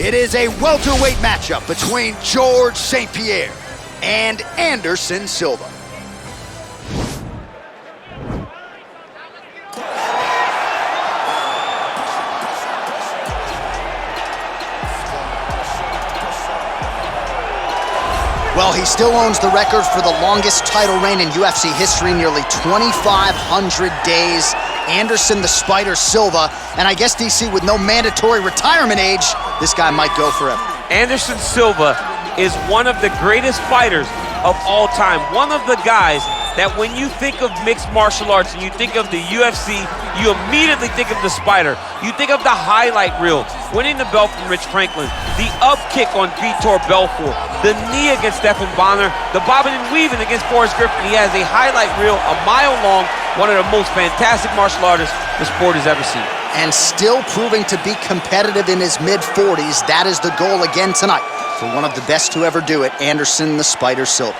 It is a welterweight matchup between George St-Pierre and Anderson Silva. Well, he still owns the record for the longest title reign in UFC history, nearly 2,500 days. Anderson the Spider Silva, and I guess, DC, with no mandatory retirement age, this guy might go forever. Anderson Silva is one of the greatest fighters of all time. One of the guys that when you think of mixed martial arts and you think of the UFC, you immediately think of the Spider. You think of the highlight reel, winning the belt from Rich Franklin, the up kick on Vitor Belfort, the knee against Stephan Bonner, the bobbing and weaving against Forrest Griffin. He has a highlight reel a mile long, one of the most fantastic martial artists the sport has ever seen. And still proving to be competitive in his mid-40s. That is the goal again tonight for one of the best to ever do it, Anderson the Spider Silva.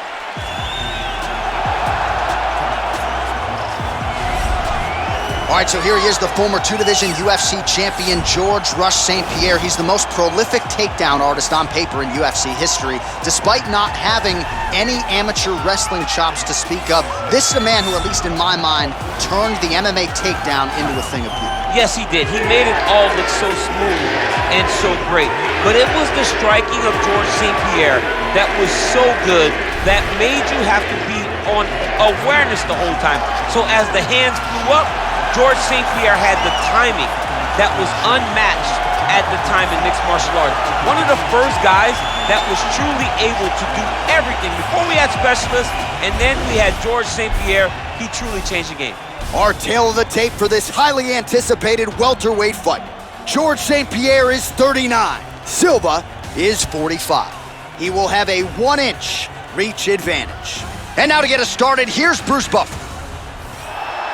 All right, so here he is, the former two-division UFC champion, George "Rush" St-Pierre. He's the most prolific takedown artist on paper in UFC history. Despite not having any amateur wrestling chops to speak of, this is a man who, at least in my mind, turned the MMA takedown into a thing of beauty. Yes, he did. He made it all look so smooth and so great. But it was the striking of George St-Pierre that was so good that made you have to be on awareness the whole time. So as the hands flew up, George St-Pierre had the timing that was unmatched at the time in mixed martial arts. One of the first guys that was truly able to do everything. Before we had specialists, and then we had George St-Pierre, he truly changed the game. Our tale of the tape for this highly anticipated welterweight fight. George St-Pierre is 39. Silva is 45. He will have a 1-inch reach advantage. And now to get us started, here's Bruce Buffer.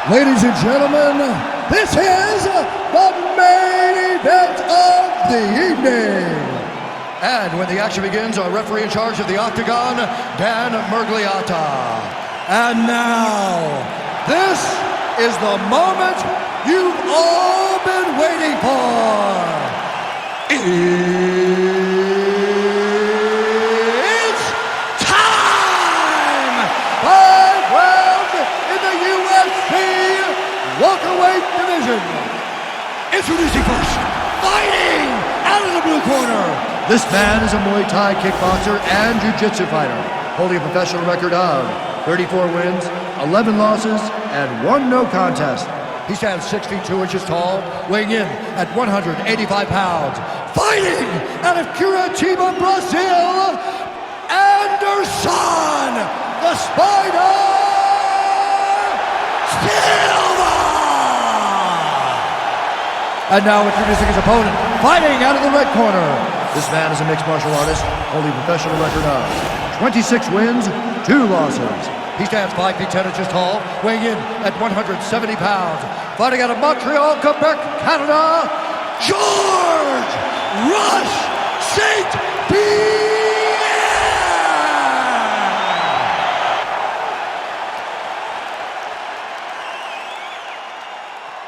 Ladies and gentlemen, this is the main event of the evening. And when the action begins, our referee in charge of the Octagon, Dan Mergliata. And now, this is the moment you've all been waiting for. It's time! 5 rounds in the UFC welterweight division. Introducing first, fighting out of the blue corner. This man is a Muay Thai kickboxer and jiu-jitsu fighter, holding a professional record of 34 wins, 11 losses, and 1 no contest. He stands 6 feet 2 inches tall, weighing in at 185 pounds. Fighting out of Curitiba, Brazil, Anderson the Spider Silva! And now introducing his opponent, fighting out of the red corner. This man is a mixed martial artist, holding a professional record of 26 wins, 2 losses. He stands 5 feet 10 inches tall, weighing in at 170 pounds. Fighting out of Montreal, Quebec, Canada, George "Rush" St-Pierre!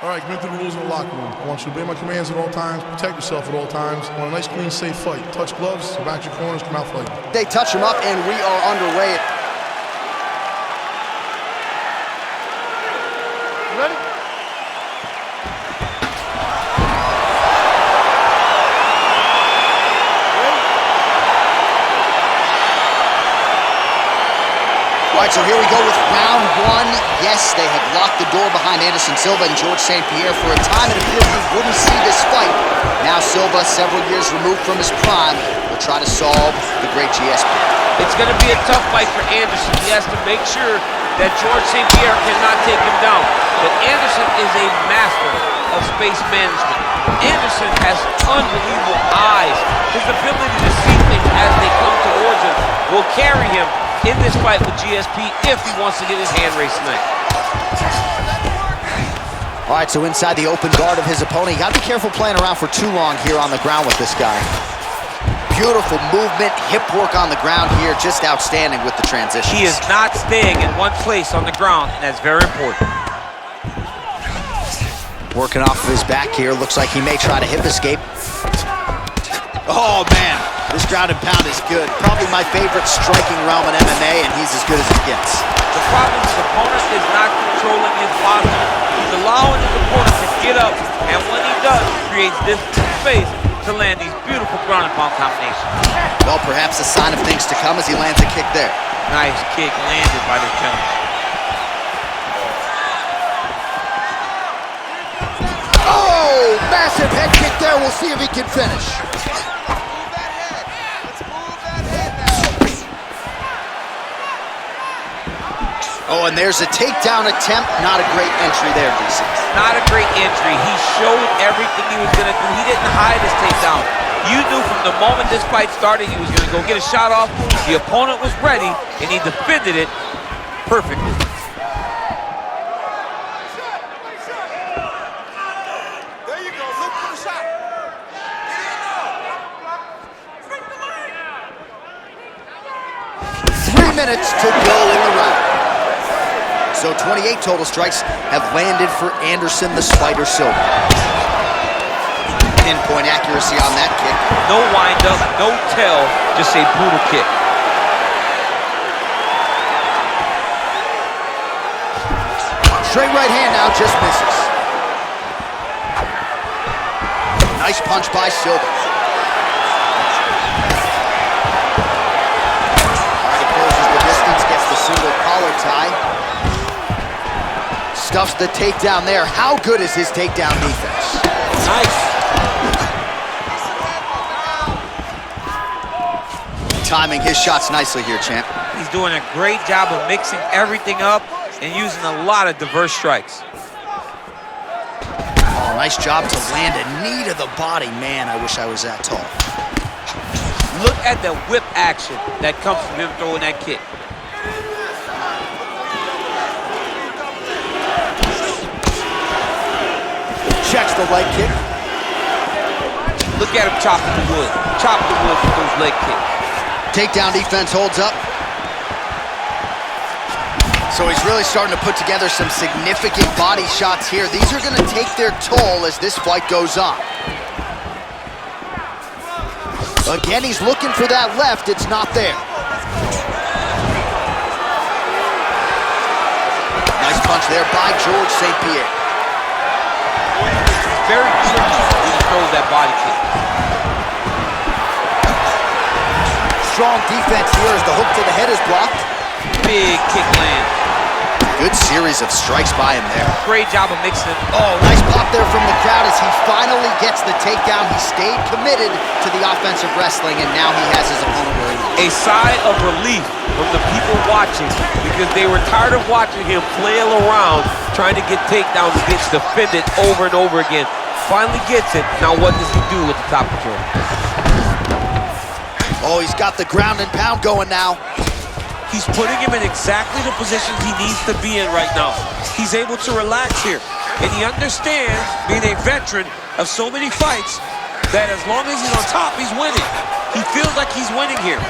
All right, commit to the rules of the locker room. I want you to obey my commands at all times, protect yourself at all times. I want a nice, clean, safe fight. Touch gloves, back your corners, come out fighting. They touch him up, and we are underway. Ready? All right, so here we go with round 1. Yes, they have locked the door behind Anderson Silva and George St-Pierre. For a time, it appeared we wouldn't see this fight. Now Silva, several years removed from his prime, will try to solve the great GSP. It's going to be a tough fight for Anderson. He has to make sure that George St-Pierre cannot take him down. But Anderson is a master of space management. Anderson has unbelievable eyes. His ability to see things as they come towards him will carry him in this fight with GSP if he wants to get his hand raised tonight. All right, so inside the open guard of his opponent, you got to be careful playing around for too long here on the ground with this guy. Beautiful movement, hip work on the ground here, just outstanding with the transitions. He is not staying in one place on the ground, and that's very important. Working off of his back here, looks like he may try to hip escape. Oh, man, this ground and pound is good. Probably my favorite striking realm in MMA, and he's as good as it gets. The problem is his opponent is not controlling his posture. He's allowing his opponent to get up, and when he does, he creates this space to land these beautiful ground and pound combinations. Well, perhaps a sign of things to come as he lands a kick there. Nice kick landed by the gentleman. Oh, massive head kick there. We'll see if he can finish. Oh, and there's a takedown attempt. Not a great entry there, DC. Not a great entry. He showed everything he was going to do. He didn't hide his takedown. You knew from the moment this fight started he was going to go get a shot off. The opponent was ready, and he defended it perfectly. There you go. Look for the shot. Get in there. 3 minutes to go in the round. So 28 total strikes have landed for Anderson the Spider Silva. Pinpoint accuracy on that kick. No wind up, no tell, just a brutal kick. Straight right hand now, just misses. Nice punch by Silva. All right, he closes the distance, gets the single collar tie. Stuffs the takedown there. How good is his takedown defense? Nice. Timing his shots nicely here, champ. He's doing a great job of mixing everything up and using a lot of diverse strikes. Oh, nice job to land a knee to the body. Man, I wish I was that tall. Look at the whip action that comes from him throwing that kick. Checks the leg kick. Look at him chopping the wood. Chop the wood with those leg kicks. Takedown defense holds up. So he's really starting to put together some significant body shots here. These are going to take their toll as this fight goes on. Again, he's looking for that left. It's not there. Nice punch there by George St-Pierre. Very tricky when he throws that body kick. Strong defense here as the hook to the head is blocked. Big kick land. Good series of strikes by him there. Great job of mixing it. Oh, nice pop there from the crowd as he finally gets the takedown. He stayed committed to the offensive wrestling, and now he has his opponent where he wants. A sigh of relief from the people watching because they were tired of watching him flail around trying to get takedowns and gets defended over and over again. Finally gets it. Now what does he do with the top control? Oh, he's got the ground and pound going now. He's putting him in exactly the positions he needs to be in right now. He's able to relax here. And he understands, being a veteran of so many fights, that as long as he's on top, he's winning. He feels like he's winning here.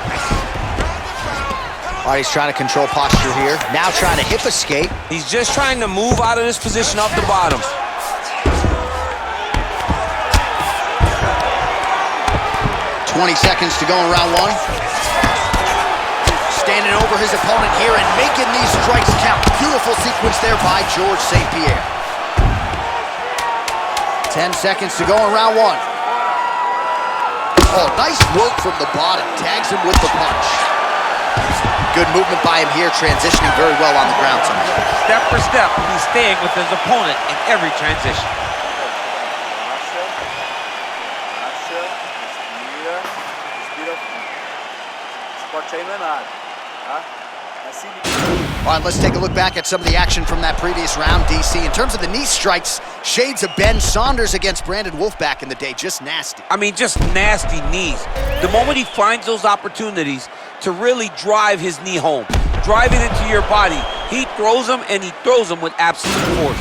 All right, he's trying to control posture here. Now trying to hip escape. He's just trying to move out of this position off the bottom. 20 seconds to go in round one. Standing over his opponent here and making these strikes count. Beautiful sequence there by George St-Pierre. 10 seconds to go in round one. Oh, nice work from the bottom. Tags him with the punch. Good movement by him here, transitioning very well on the ground tonight. Step for step, he's staying with his opponent in every transition. All right, let's take a look back at some of the action from that previous round, DC. In terms of the knee strikes, shades of Ben Saunders against Brandon Wolf back in the day, just nasty. I mean, just nasty knees. The moment he finds those opportunities to really drive his knee home, drive it into your body, he throws them, and he throws them with absolute force.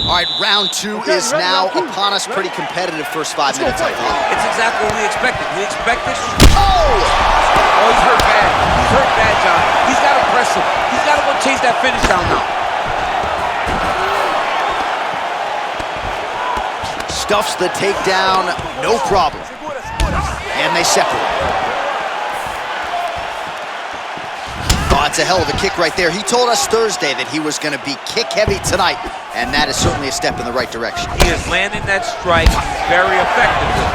All right, round two is now upon us. Pretty competitive first 5 minutes, I believe. It's exactly what we expected. We expected... Oh, he's hurt bad. He's hurt bad, John. He's got to press him. He's got to go chase that finish down now. Stuffs the takedown, no problem. and they separate. Oh, that's a hell of a kick right there. He told us Thursday that he was going to be kick heavy tonight, and that is certainly a step in the right direction. He is landing that strike very effectively.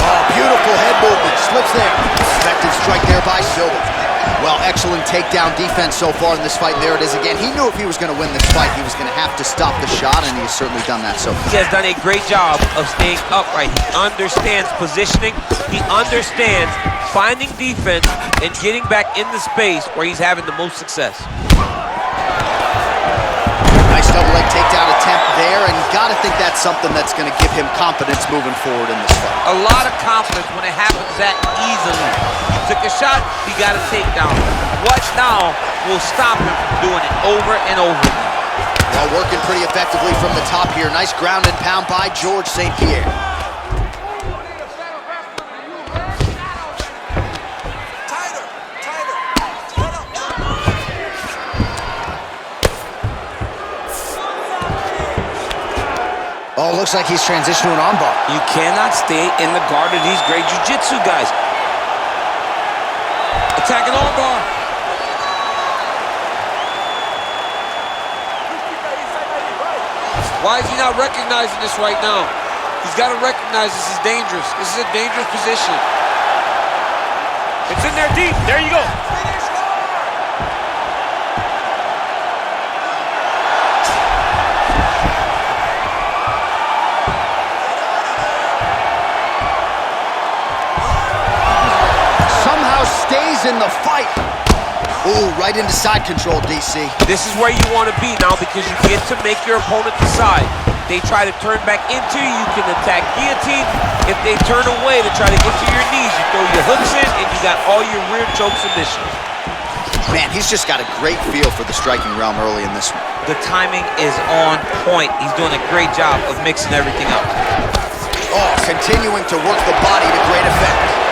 Oh, beautiful head movement. Slips there. Effective strike there by Silva. Well, excellent takedown defense so far in this fight. There it is again. He knew if he was going to win this fight, he was going to have to stop the shot, and he's certainly done that so far. He has done a great job of staying upright. He understands positioning. He understands finding defense and getting back in the space where he's having the most success. Nice double leg takedown attempt there, and you got to think that's something that's going to give him confidence moving forward in this fight. A lot of confidence when it happens that easily. He took a shot, he got a takedown. What now will stop him from doing it over and over again? Well, working pretty effectively from the top here. Nice ground and pound by George St-Pierre. Oh, looks like he's transitioned to an armbar. You cannot stay in the guard of these great jiu-jitsu guys. Attacking armbar. Why is he not recognizing this right now? He's got to recognize this is dangerous. This is a dangerous position. It's in there deep. There you go. Stays in the fight. Ooh, right into side control, DC. This is where you want to be now because you get to make your opponent decide. They try to turn back into you, you can attack guillotine. If they turn away to try to get to your knees, you throw your hooks in and you got all your rear choke submissions. Man, he's just got a great feel for the striking realm early in this one. The timing is on point. He's doing a great job of mixing everything up. Oh, continuing to work the body to great effect.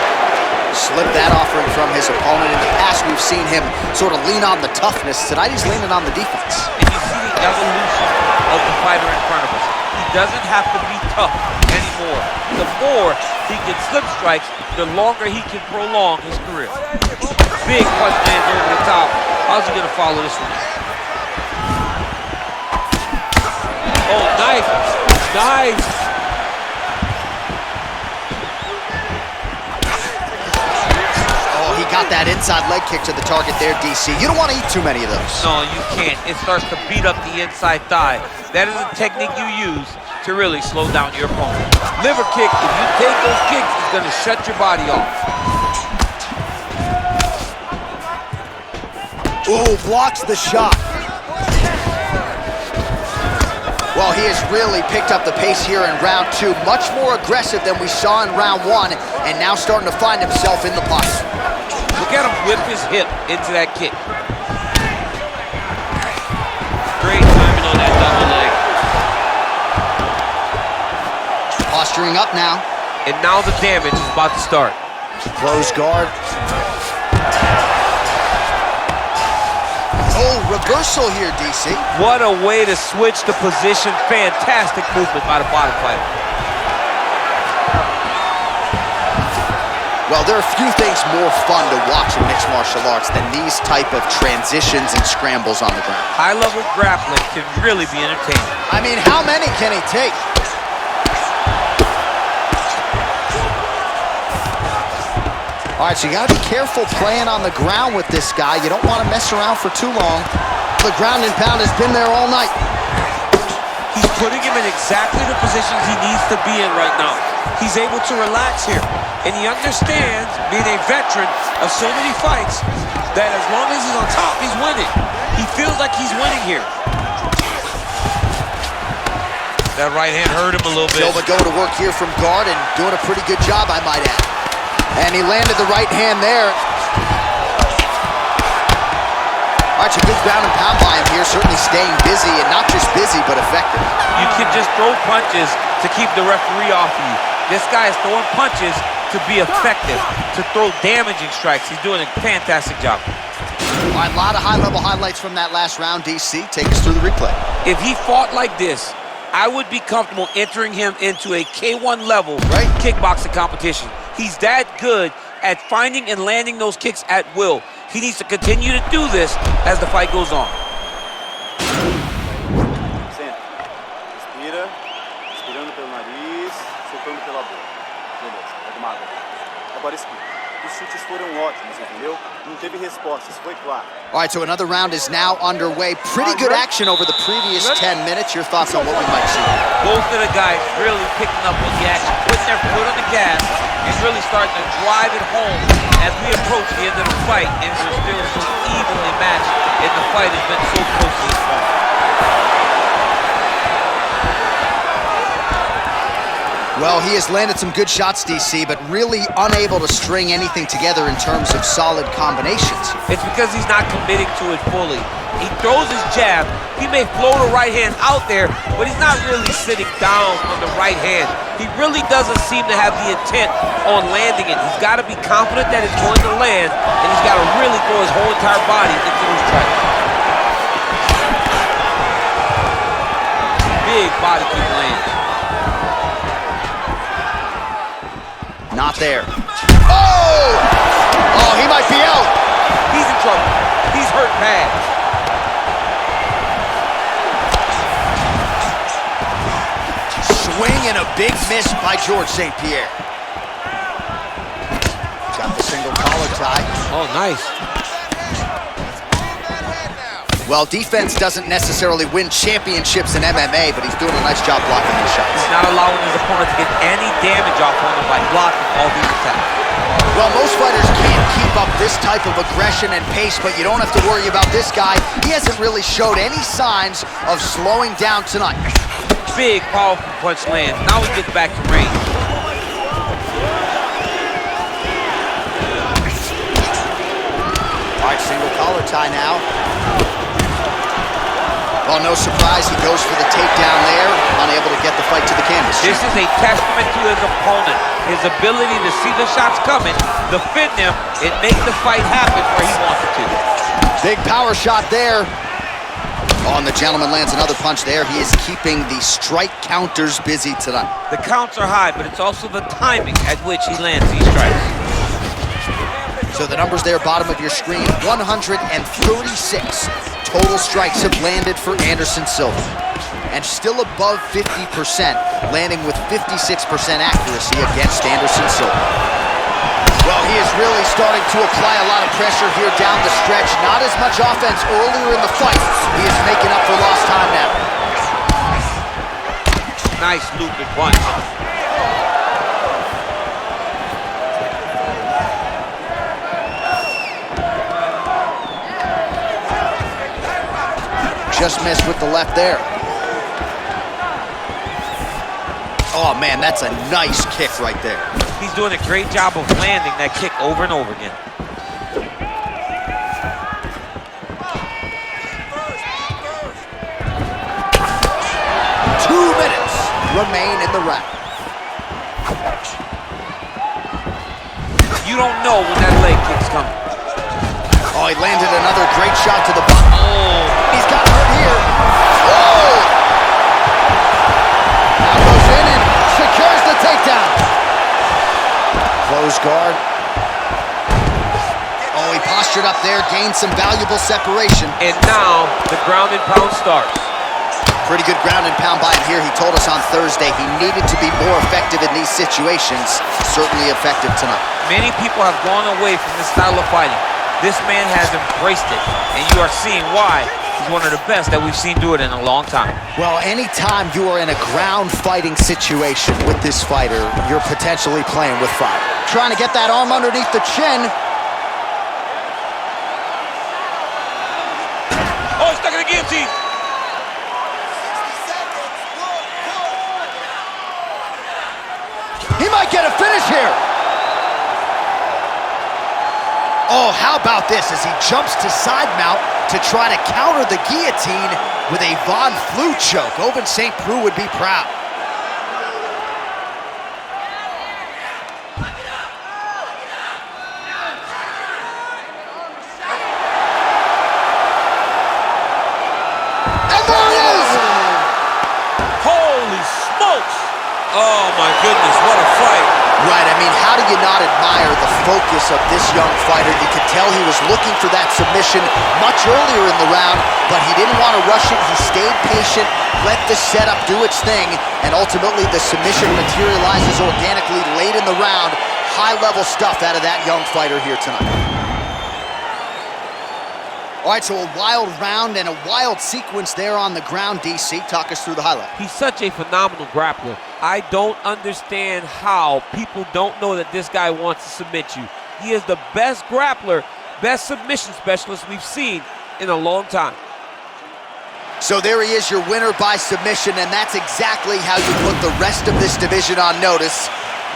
Slipped that offering from his opponent. In the past, we've seen him sort of lean on the toughness. Tonight, he's leaning on the defense. And you see the evolution of the fighter in front of us. He doesn't have to be tough anymore. The more he can slip strikes, the longer he can prolong his career. Big punch lands over the top. How's he going to follow this one? Oh, nice. Nice. Got that inside leg kick to the target there, DC. You don't want to eat too many of those. No, you can't. It starts to beat up the inside thigh. That is a technique you use to really slow down your opponent. Liver kick, if you take those kicks, it's going to shut your body off. Ooh, blocks the shot. Well, he has really picked up the pace here in round two. Much more aggressive than we saw in round one, and now starting to find himself in the pocket. Look at him whip his hip into that kick. Great timing on that double leg. Posturing up now. And now the damage is about to start. Close guard. Oh, reversal here, DC. What a way to switch the position. Fantastic movement by the bottom fighter. Well, there are few things more fun to watch in mixed martial arts than these type of transitions and scrambles on the ground. High-level grappling can really be entertaining. I mean, how many can he take? All right, so you got to be careful playing on the ground with this guy. You don't want to mess around for too long. The ground and pound has been there all night. He's putting him in exactly the positions he needs to be in right now. He's able to relax here. And he understands, being a veteran of so many fights, that as long as he's on top, he's winning. He feels like he's winning here. That right hand hurt him a little bit. Silva going to work here from guard and doing a pretty good job, I might add. And he landed the right hand there. All right, so good ground and pound by him here, certainly staying busy, and not just busy, but effective. You can just throw punches to keep the referee off of you. This guy is throwing punches to be effective, to throw damaging strikes. He's doing a fantastic job. All right, a lot of high-level highlights from that last round, DC. Take us through the replay. If he fought like this I would be comfortable entering him into a K1 level kickboxing competition. He's that good at finding and landing those kicks at will. He needs to continue to do this as the fight goes on. Senta. Respira. Respirando pelo nariz, soltando pela boca. Beleza, pega uma água. Agora escuta. Os chutes foram ótimos, entendeu? Não teve resposta, isso foi claro. All right, so another round is now underway. Pretty good action over the previous 10 minutes. Your thoughts on what we might see? Both of the guys really picking up on the action, putting their foot on the gas, and really starting to drive it home as we approach the end of the fight, and we're still so evenly matched, and the fight has been so close to this point. Well, he has landed some good shots, DC, but really unable to string anything together in terms of solid combinations. It's because he's not committing to it fully. He throws his jab, he may float a right hand out there, but he's not really sitting down on the right hand. He really doesn't seem to have the intent on landing it. He's got to be confident that it's going to land, and he's got to really throw his whole entire body into those strikes. Big body kick lands. Not there. Oh! Oh, he might be out. He's in trouble. He's hurt bad. Swing and a big miss by George St-Pierre. Got the single collar tie. Oh, nice. Well, defense doesn't necessarily win championships in MMA, but he's doing a nice job blocking these shots. He's not allowing his opponent to get any damage off on him by blocking all these attacks. Well, most fighters can't keep up this type of aggression and pace, but you don't have to worry about this guy. He hasn't really showed any signs of slowing down tonight. Big, powerful punch lands. Now he gets back to range. All right, single collar tie now. Well, no surprise, he goes for the takedown there, unable to get the fight to the canvas. This is a testament to his opponent, his ability to see the shots coming, defend them, and make the fight happen where he wants it to. Big power shot there. Oh, and the gentleman lands another punch there. He is keeping the strike counters busy tonight. The counts are high, but it's also the timing at which he lands these strikes. So the numbers there, bottom of your screen, 136 total strikes have landed for Anderson Silva. And still above 50%, landing with 56% accuracy against Anderson Silva. Well, he is really starting to apply a lot of pressure here down the stretch. Not as much offense earlier in the fight. He is making up for lost time now. Nice looping punch. Just missed with the left there. Oh man, that's a nice kick right there. He's doing a great job of landing that kick over and over again. 2 minutes remain in the round. You don't know when that leg kick's coming. Oh, he landed another great shot to the bottom. Oh, he's got hurt here. Oh! Now goes in and secures the takedown. Close guard. Oh, he postured up there, gained some valuable separation. And now the ground and pound starts. Pretty good ground and pound by him here. He told us on Thursday he needed to be more effective in these situations. Certainly effective tonight. Many people have gone away from this style of fighting. This man has embraced it, and you are seeing why he's one of the best that we've seen do it in a long time. Well, anytime you are in a ground fighting situation with this fighter, you're potentially playing with fire. Trying to get that arm underneath the chin. Oh, he's stuck in the guillotine. He might get a finish here. Oh, how about this as he jumps to side mount to try to counter the guillotine with a Von Flue choke. Ovince St. Preux would be proud. And there he is! Oh, Ouch! Oh my goodness, what a fight. Right, I mean, how do you not admire the focus of this young fighter? You could tell he was looking for that submission much earlier in the round, but he didn't want to rush it. He stayed patient, let the setup do its thing, and ultimately the submission materializes organically late in the round. High-level stuff out of that young fighter here tonight. All right, so a wild round and a wild sequence there on the ground, DC. Talk us through the highlight. He's such a phenomenal grappler. I don't understand how people don't know that this guy wants to submit you. He is the best grappler, best submission specialist we've seen in a long time. So there he is, your winner by submission, and that's exactly how you put the rest of this division on notice.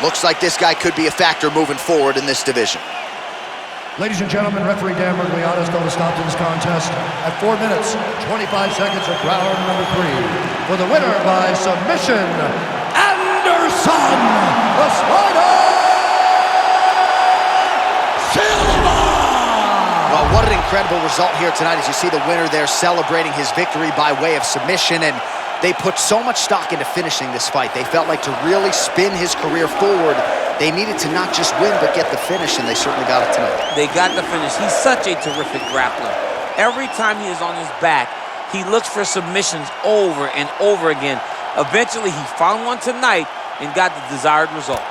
Looks like this guy could be a factor moving forward in this division. Ladies and gentlemen, referee Dan Merced called a stop to this contest at 4 minutes, 25 seconds of round number 3. For the winner by submission, Anderson, the Spider, Silva! Well, what an incredible result here tonight as you see the winner there celebrating his victory by way of submission, and they put so much stock into finishing this fight. They felt like to really spin his career forward, they needed to not just win, but get the finish, and they certainly got it tonight. They got the finish. He's such a terrific grappler. Every time he is on his back, he looks for submissions over and over again. Eventually, he found one tonight and got the desired result.